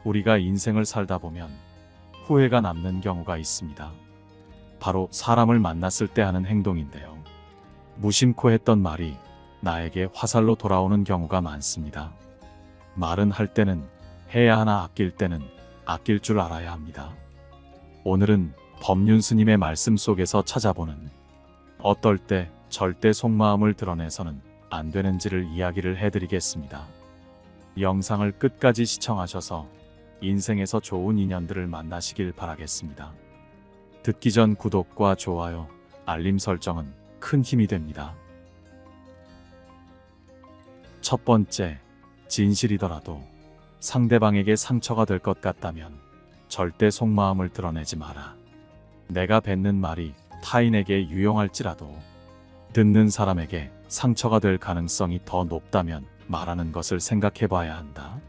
우리가 인생을 살다 보면 후회가 남는 경우가 있습니다. 바로 사람을 만났을 때 하는 행동인데요. 무심코 했던 말이 나에게 화살로 돌아오는 경우가 많습니다. 말은 할 때는 해야 하나 아낄 때는 아낄 줄 알아야 합니다. 오늘은 법륜 스님의 말씀 속에서 찾아보는 어떨 때 절대 속마음을 드러내서는 안 되는지를 이야기를 해드리겠습니다. 영상을 끝까지 시청하셔서 인생에서 좋은 인연들을 만나시길 바라겠습니다. 듣기 전 구독과 좋아요, 알림 설정은 큰 힘이 됩니다. 첫 번째, 진실이더라도 상대방에게 상처가 될 것 같다면 절대 속마음을 드러내지 마라. 내가 뱉는 말이 타인에게 유용할지라도 듣는 사람에게 상처가 될 가능성이 더 높다면 말하는 것을 생각해 봐야 한다.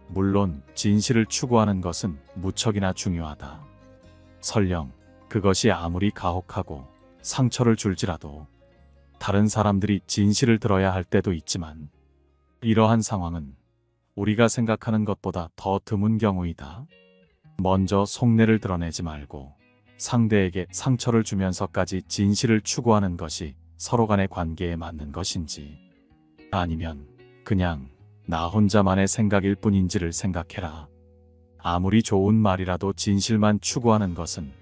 물론 진실을 추구하는 것은 무척이나 중요하다. 설령 그것이 아무리 가혹하고 상처를 줄지라도 다른 사람들이 진실을 들어야 할 때도 있지만 이러한 상황은 우리가 생각하는 것보다 더 드문 경우이다. 먼저 속내를 드러내지 말고 상대에게 상처를 주면서까지 진실을 추구하는 것이 서로 간의 관계에 맞는 것인지 아니면 그냥 나 혼자만의 생각일 뿐인지를 생각해라. 아무리 좋은 말이라도 진실만 추구하는 것은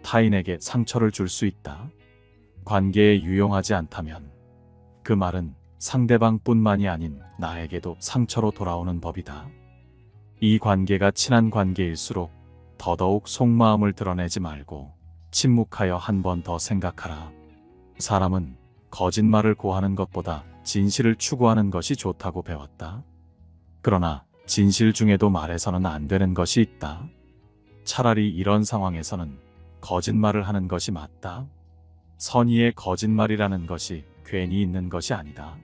타인에게 상처를 줄 수 있다. 관계에 유용하지 않다면 그 말은 상대방뿐만이 아닌 나에게도 상처로 돌아오는 법이다. 이 관계가 친한 관계일수록 더더욱 속마음을 드러내지 말고 침묵하여 한 번 더 생각하라. 사람은 거짓말을 고하는 것보다 진실을 추구하는 것이 좋다고 배웠다. 그러나 진실 중에도 말해서는 안 되는 것이 있다. 차라리 이런 상황에서는 거짓말을 하는 것이 맞다. 선의의 거짓말이라는 것이 괜히 있는 것이 아니다.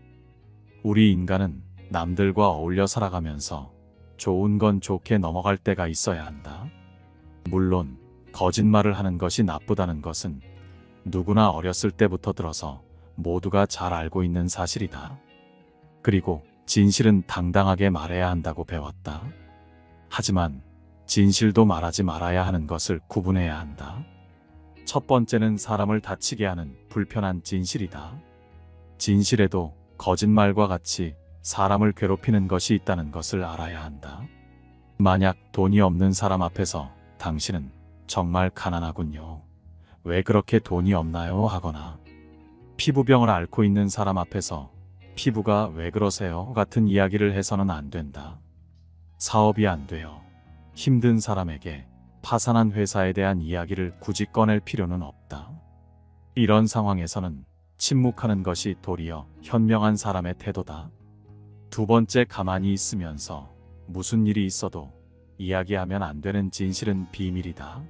우리 인간은 남들과 어울려 살아가면서 좋은 건 좋게 넘어갈 때가 있어야 한다. 물론 거짓말을 하는 것이 나쁘다는 것은 누구나 어렸을 때부터 들어서 모두가 잘 알고 있는 사실이다. 그리고 진실은 당당하게 말해야 한다고 배웠다. 하지만 진실도 말하지 말아야 하는 것을 구분해야 한다. 첫 번째는 사람을 다치게 하는 불편한 진실이다. 진실에도 거짓말과 같이 사람을 괴롭히는 것이 있다는 것을 알아야 한다. 만약 돈이 없는 사람 앞에서 당신은 정말 가난하군요. 왜 그렇게 돈이 없나요? 하거나 피부병을 앓고 있는 사람 앞에서 피부가 왜 그러세요? 같은 이야기를 해서는 안 된다. 사업이 안 돼요. 힘든 사람에게 파산한 회사에 대한 이야기를 굳이 꺼낼 필요는 없다. 이런 상황에서는 침묵하는 것이 도리어 현명한 사람의 태도다. 두 번째, 가만히 있으면서 무슨 일이 있어도 이야기하면 안 되는 진실은 비밀이다.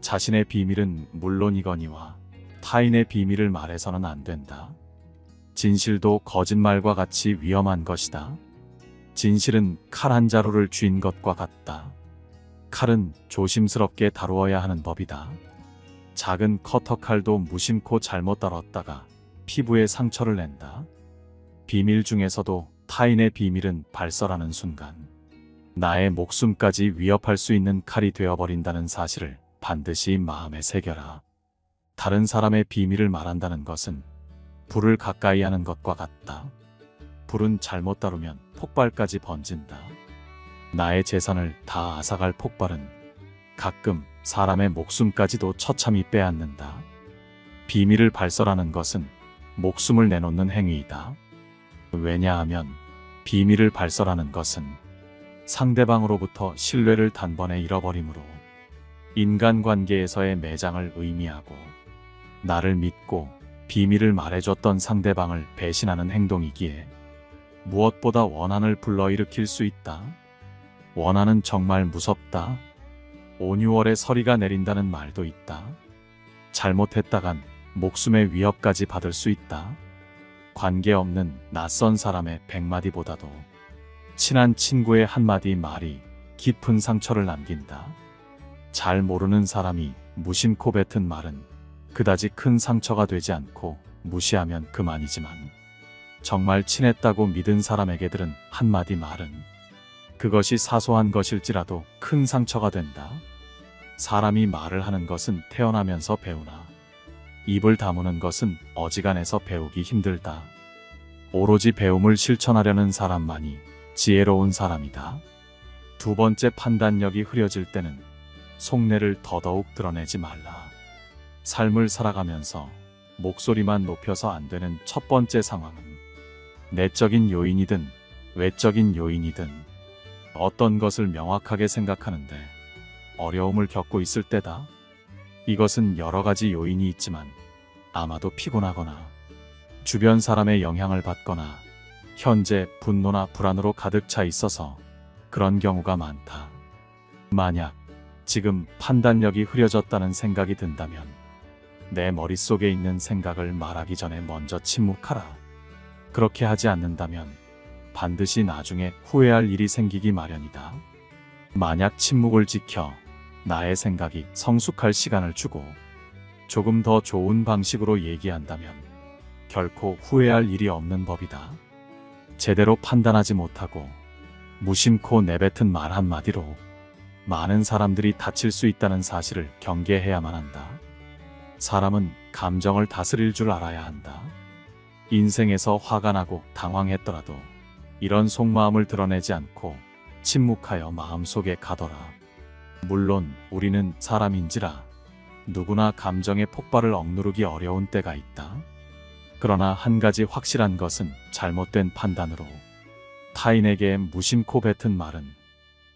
자신의 비밀은 물론이거니와 타인의 비밀을 말해서는 안 된다. 진실도 거짓말과 같이 위험한 것이다. 진실은 칼 한 자루를 쥔 것과 같다. 칼은 조심스럽게 다루어야 하는 법이다. 작은 커터칼도 무심코 잘못 다뤘다가 피부에 상처를 낸다. 비밀 중에서도 타인의 비밀은 발설하는 순간 나의 목숨까지 위협할 수 있는 칼이 되어버린다는 사실을 반드시 마음에 새겨라. 다른 사람의 비밀을 말한다는 것은 불을 가까이 하는 것과 같다. 불은 잘못 다루면 폭발까지 번진다. 나의 재산을 다 앗아갈 폭발은 가끔 사람의 목숨까지도 처참히 빼앗는다. 비밀을 발설하는 것은 목숨을 내놓는 행위이다. 왜냐하면 비밀을 발설하는 것은 상대방으로부터 신뢰를 단번에 잃어버리므로 인간관계에서의 매장을 의미하고 나를 믿고 비밀을 말해줬던 상대방을 배신하는 행동이기에 무엇보다 원한을 불러일으킬 수 있다. 원한은 정말 무섭다. 온유월에 서리가 내린다는 말도 있다. 잘못했다간 목숨의 위협까지 받을 수 있다. 관계없는 낯선 사람의 100마디보다도 친한 친구의 한마디 말이 깊은 상처를 남긴다. 잘 모르는 사람이 무심코 뱉은 말은 그다지 큰 상처가 되지 않고 무시하면 그만이지만 정말 친했다고 믿은 사람에게 들은 한마디 말은 그것이 사소한 것일지라도 큰 상처가 된다. 사람이 말을 하는 것은 태어나면서 배우나 입을 다무는 것은 어지간해서 배우기 힘들다. 오로지 배움을 실천하려는 사람만이 지혜로운 사람이다. 두 번째, 판단력이 흐려질 때는 속내를 더더욱 드러내지 말라. 삶을 살아가면서 목소리만 높여서 안 되는 첫 번째 상황은 내적인 요인이든 외적인 요인이든 어떤 것을 명확하게 생각하는데 어려움을 겪고 있을 때다. 이것은 여러 가지 요인이 있지만 아마도 피곤하거나 주변 사람의 영향을 받거나 현재 분노나 불안으로 가득 차 있어서 그런 경우가 많다. 만약 지금 판단력이 흐려졌다는 생각이 든다면 내 머릿속에 있는 생각을 말하기 전에 먼저 침묵하라. 그렇게 하지 않는다면 반드시 나중에 후회할 일이 생기기 마련이다. 만약 침묵을 지켜 나의 생각이 성숙할 시간을 주고 조금 더 좋은 방식으로 얘기한다면 결코 후회할 일이 없는 법이다. 제대로 판단하지 못하고 무심코 내뱉은 말 한마디로 많은 사람들이 다칠 수 있다는 사실을 경계해야만 한다. 사람은 감정을 다스릴 줄 알아야 한다. 인생에서 화가 나고 당황했더라도 이런 속마음을 드러내지 않고 침묵하여 마음속에 가둬라. 물론 우리는 사람인지라 누구나 감정의 폭발을 억누르기 어려운 때가 있다. 그러나 한 가지 확실한 것은 잘못된 판단으로 타인에게 무심코 뱉은 말은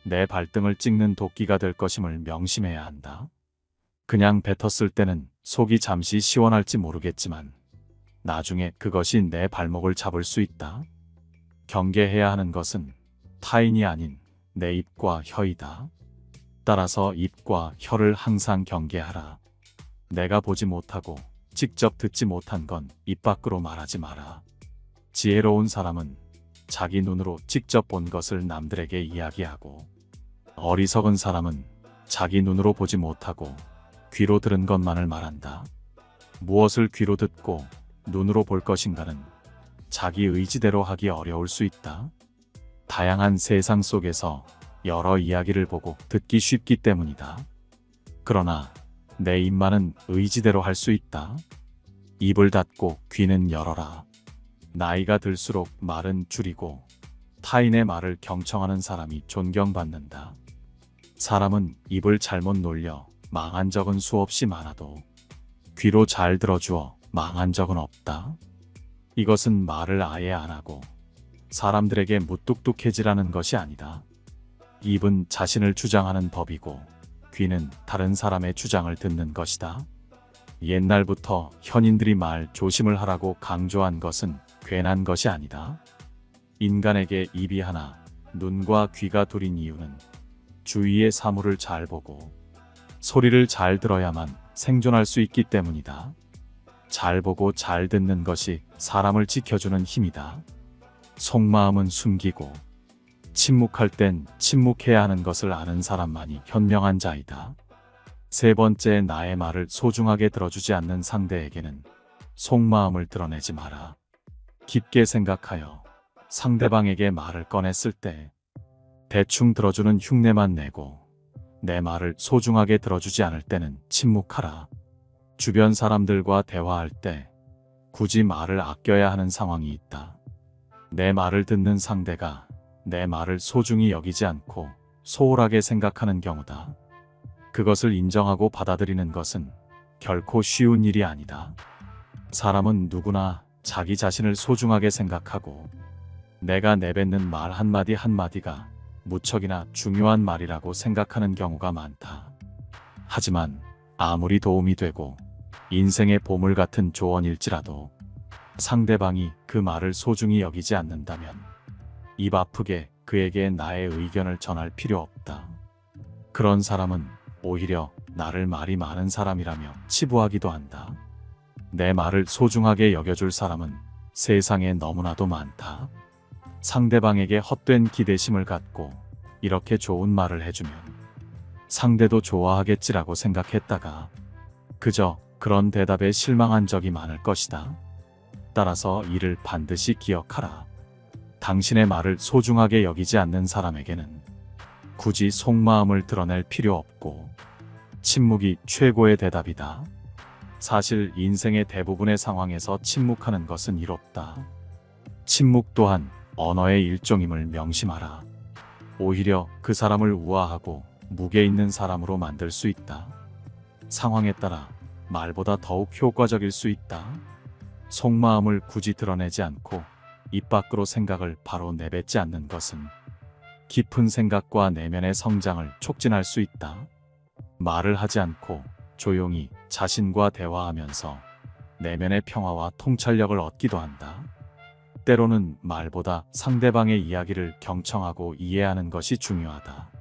내 발등을 찍는 도끼가 될 것임을 명심해야 한다. 그냥 뱉었을 때는 속이 잠시 시원할지 모르겠지만 나중에 그것이 내 발목을 잡을 수 있다. 경계해야 하는 것은 타인이 아닌 내 입과 혀이다. 따라서 입과 혀를 항상 경계하라. 내가 보지 못하고 직접 듣지 못한 건 입 밖으로 말하지 마라. 지혜로운 사람은 자기 눈으로 직접 본 것을 남들에게 이야기하고 어리석은 사람은 자기 눈으로 보지 못하고 귀로 들은 것만을 말한다. 무엇을 귀로 듣고 눈으로 볼 것인가는 자기 의지대로 하기 어려울 수 있다. 다양한 세상 속에서 여러 이야기를 보고 듣기 쉽기 때문이다. 그러나 내 입만은 의지대로 할 수 있다. 입을 닫고 귀는 열어라. 나이가 들수록 말은 줄이고 타인의 말을 경청하는 사람이 존경받는다. 사람은 입을 잘못 놀려 망한 적은 수없이 많아도 귀로 잘 들어주어 망한 적은 없다. 이것은 말을 아예 안 하고 사람들에게 무뚝뚝해지라는 것이 아니다. 입은 자신을 주장하는 법이고 귀는 다른 사람의 주장을 듣는 것이다. 옛날부터 현인들이 말 조심을 하라고 강조한 것은 괜한 것이 아니다. 인간에게 입이 하나, 눈과 귀가 둘인 이유는 주위의 사물을 잘 보고 소리를 잘 들어야만 생존할 수 있기 때문이다. 잘 보고 잘 듣는 것이 사람을 지켜주는 힘이다. 속마음은 숨기고 침묵할 땐 침묵해야 하는 것을 아는 사람만이 현명한 자이다. 세 번째, 나의 말을 소중하게 들어주지 않는 상대에게는 속마음을 드러내지 마라. 깊게 생각하여 상대방에게 말을 꺼냈을 때 대충 들어주는 흉내만 내고 내 말을 소중하게 들어주지 않을 때는 침묵하라. 주변 사람들과 대화할 때 굳이 말을 아껴야 하는 상황이 있다. 내 말을 듣는 상대가 내 말을 소중히 여기지 않고 소홀하게 생각하는 경우다. 그것을 인정하고 받아들이는 것은 결코 쉬운 일이 아니다. 사람은 누구나 자기 자신을 소중하게 생각하고 내가 내뱉는 말 한마디 한마디가 무척이나 중요한 말이라고 생각하는 경우가 많다. 하지만 아무리 도움이 되고 인생의 보물 같은 조언일지라도 상대방이 그 말을 소중히 여기지 않는다면 입 아프게 그에게 나의 의견을 전할 필요 없다. 그런 사람은 오히려 나를 말이 많은 사람이라며 치부하기도 한다. 내 말을 소중하게 여겨줄 사람은 세상에 너무나도 많다. 상대방에게 헛된 기대심을 갖고 이렇게 좋은 말을 해주면 상대도 좋아하겠지라고 생각했다가 그저 그런 대답에 실망한 적이 많을 것이다. 따라서 이를 반드시 기억하라. 당신의 말을 소중하게 여기지 않는 사람에게는 굳이 속마음을 드러낼 필요 없고 침묵이 최고의 대답이다. 사실 인생의 대부분의 상황에서 침묵하는 것은 이롭다. 침묵 또한 언어의 일종임을 명심하라. 오히려 그 사람을 우아하고 무게 있는 사람으로 만들 수 있다. 상황에 따라 말보다 더욱 효과적일 수 있다. 속마음을 굳이 드러내지 않고 입 밖으로 생각을 바로 내뱉지 않는 것은 깊은 생각과 내면의 성장을 촉진할 수 있다. 말을 하지 않고 조용히 자신과 대화하면서 내면의 평화와 통찰력을 얻기도 한다. 때로는 말보다 상대방의 이야기를 경청하고 이해하는 것이 중요하다.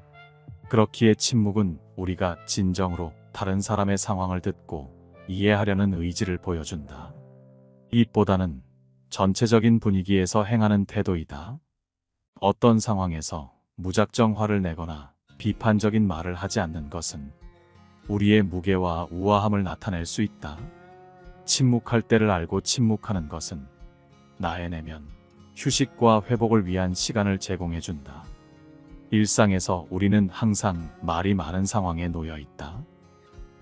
그렇기에 침묵은 우리가 진정으로 다른 사람의 상황을 듣고 이해하려는 의지를 보여준다. 입보다는 전체적인 분위기에서 행하는 태도이다. 어떤 상황에서 무작정 화를 내거나 비판적인 말을 하지 않는 것은 우리의 무게와 우아함을 나타낼 수 있다. 침묵할 때를 알고 침묵하는 것은 나의 내면, 휴식과 회복을 위한 시간을 제공해준다. 일상에서 우리는 항상 말이 많은 상황에 놓여 있다.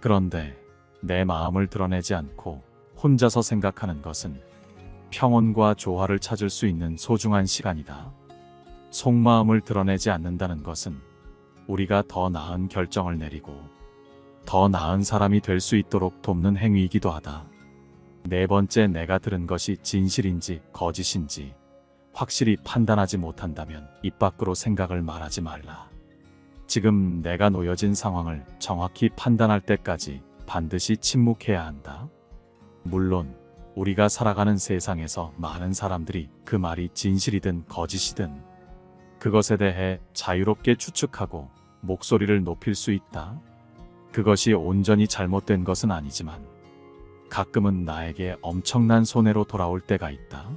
그런데 내 마음을 드러내지 않고 혼자서 생각하는 것은 평온과 조화를 찾을 수 있는 소중한 시간이다. 속마음을 드러내지 않는다는 것은 우리가 더 나은 결정을 내리고 더 나은 사람이 될 수 있도록 돕는 행위이기도 하다. 네 번째, 내가 들은 것이 진실인지 거짓인지 확실히 판단하지 못한다면 입 밖으로 생각을 말하지 말라. 지금 내가 놓여진 상황을 정확히 판단할 때까지 반드시 침묵해야 한다. 물론 우리가 살아가는 세상에서 많은 사람들이 그 말이 진실이든 거짓이든 그것에 대해 자유롭게 추측하고 목소리를 높일 수 있다. 그것이 온전히 잘못된 것은 아니지만 가끔은 나에게 엄청난 손해로 돌아올 때가 있다.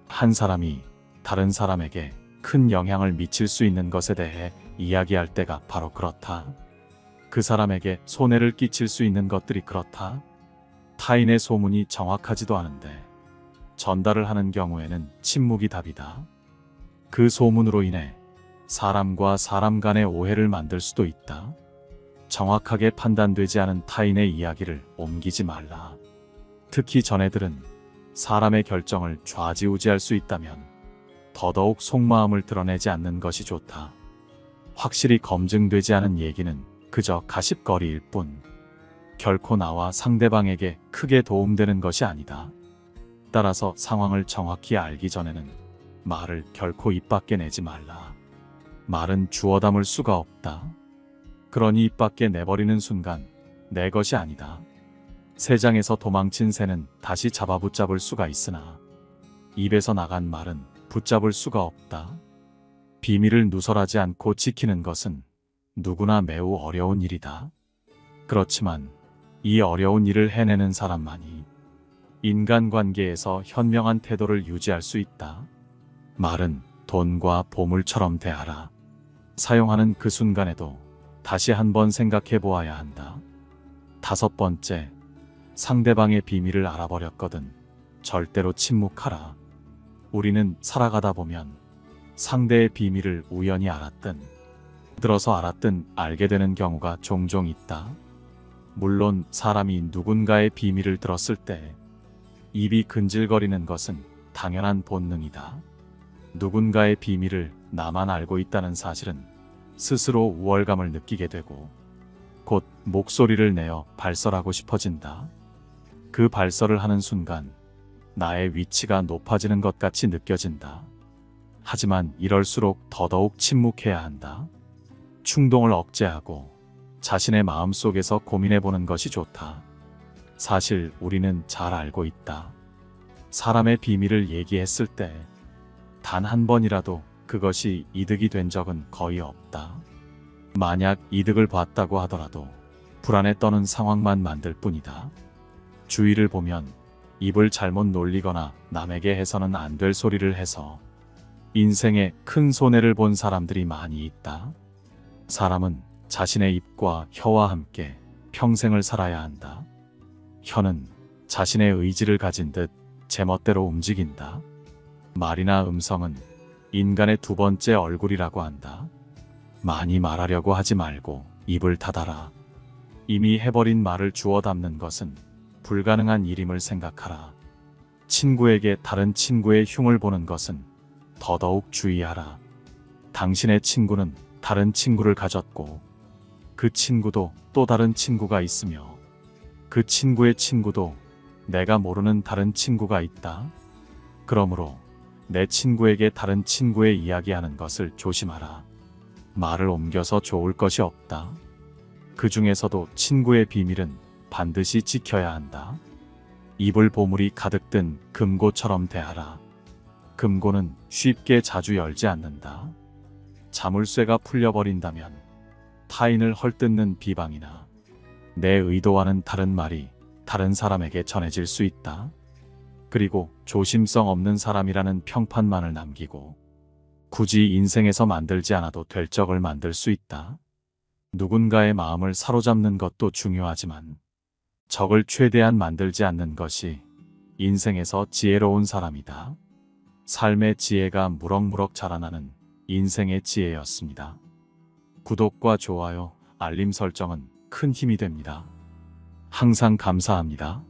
한 사람이 다른 사람에게 큰 영향을 미칠 수 있는 것에 대해 이야기할 때가 바로 그렇다. 그 사람에게 손해를 끼칠 수 있는 것들이 그렇다. 타인의 소문이 정확하지도 않은데 전달을 하는 경우에는 침묵이 답이다. 그 소문으로 인해 사람과 사람 간의 오해를 만들 수도 있다. 정확하게 판단되지 않은 타인의 이야기를 옮기지 말라. 특히 전해들은 사람의 결정을 좌지우지할 수 있다면 더더욱 속마음을 드러내지 않는 것이 좋다. 확실히 검증되지 않은 얘기는 그저 가십거리일 뿐 결코 나와 상대방에게 크게 도움되는 것이 아니다. 따라서 상황을 정확히 알기 전에는 말을 결코 입 밖에 내지 말라. 말은 주워 담을 수가 없다. 그러니 입 밖에 내버리는 순간 내 것이 아니다. 새장에서 도망친 새는 다시 잡아붙잡을 수가 있으나 입에서 나간 말은 붙잡을 수가 없다. 비밀을 누설하지 않고 지키는 것은 누구나 매우 어려운 일이다. 그렇지만 이 어려운 일을 해내는 사람만이 인간관계에서 현명한 태도를 유지할 수 있다. 말은 돈과 보물처럼 대하라. 사용하는 그 순간에도 다시 한번 생각해 보아야 한다. 다섯 번째, 상대방의 비밀을 알아버렸거든 절대로 침묵하라. 우리는 살아가다 보면 상대의 비밀을 우연히 알았든 들어서 알았든 알게 되는 경우가 종종 있다. 물론 사람이 누군가의 비밀을 들었을 때 입이 근질거리는 것은 당연한 본능이다. 누군가의 비밀을 나만 알고 있다는 사실은 스스로 우월감을 느끼게 되고 곧 목소리를 내어 발설하고 싶어진다. 그 발설을 하는 순간 나의 위치가 높아지는 것 같이 느껴진다. 하지만 이럴수록 더더욱 침묵해야 한다. 충동을 억제하고 자신의 마음속에서 고민해보는 것이 좋다. 사실 우리는 잘 알고 있다. 사람의 비밀을 얘기했을 때 단 한 번이라도 그것이 이득이 된 적은 거의 없다. 만약 이득을 봤다고 하더라도 불안에 떠는 상황만 만들 뿐이다. 주위를 보면 입을 잘못 놀리거나 남에게 해서는 안 될 소리를 해서 인생에 큰 손해를 본 사람들이 많이 있다. 사람은 자신의 입과 혀와 함께 평생을 살아야 한다. 혀는 자신의 의지를 가진 듯 제멋대로 움직인다. 말이나 음성은 인간의 두 번째 얼굴이라고 한다. 많이 말하려고 하지 말고 입을 닫아라. 이미 해버린 말을 주워 담는 것은 불가능한 일임을 생각하라. 친구에게 다른 친구의 흉을 보는 것은 더더욱 주의하라. 당신의 친구는 다른 친구를 가졌고 그 친구도 또 다른 친구가 있으며 그 친구의 친구도 내가 모르는 다른 친구가 있다. 그러므로 내 친구에게 다른 친구의 이야기하는 것을 조심하라. 말을 옮겨서 좋을 것이 없다. 그 중에서도 친구의 비밀은 반드시 지켜야 한다. 입을 보물이 가득 든 금고처럼 대하라. 금고는 쉽게 자주 열지 않는다. 자물쇠가 풀려버린다면 타인을 헐뜯는 비방이나 내 의도와는 다른 말이 다른 사람에게 전해질 수 있다. 그리고 조심성 없는 사람이라는 평판만을 남기고 굳이 인생에서 만들지 않아도 될 적을 만들 수 있다. 누군가의 마음을 사로잡는 것도 중요하지만 적을 최대한 만들지 않는 것이 인생에서 지혜로운 사람이다. 삶의 지혜가 무럭무럭 자라나는 인생의 지혜였습니다. 구독과 좋아요, 알림 설정은 큰 힘이 됩니다. 항상 감사합니다.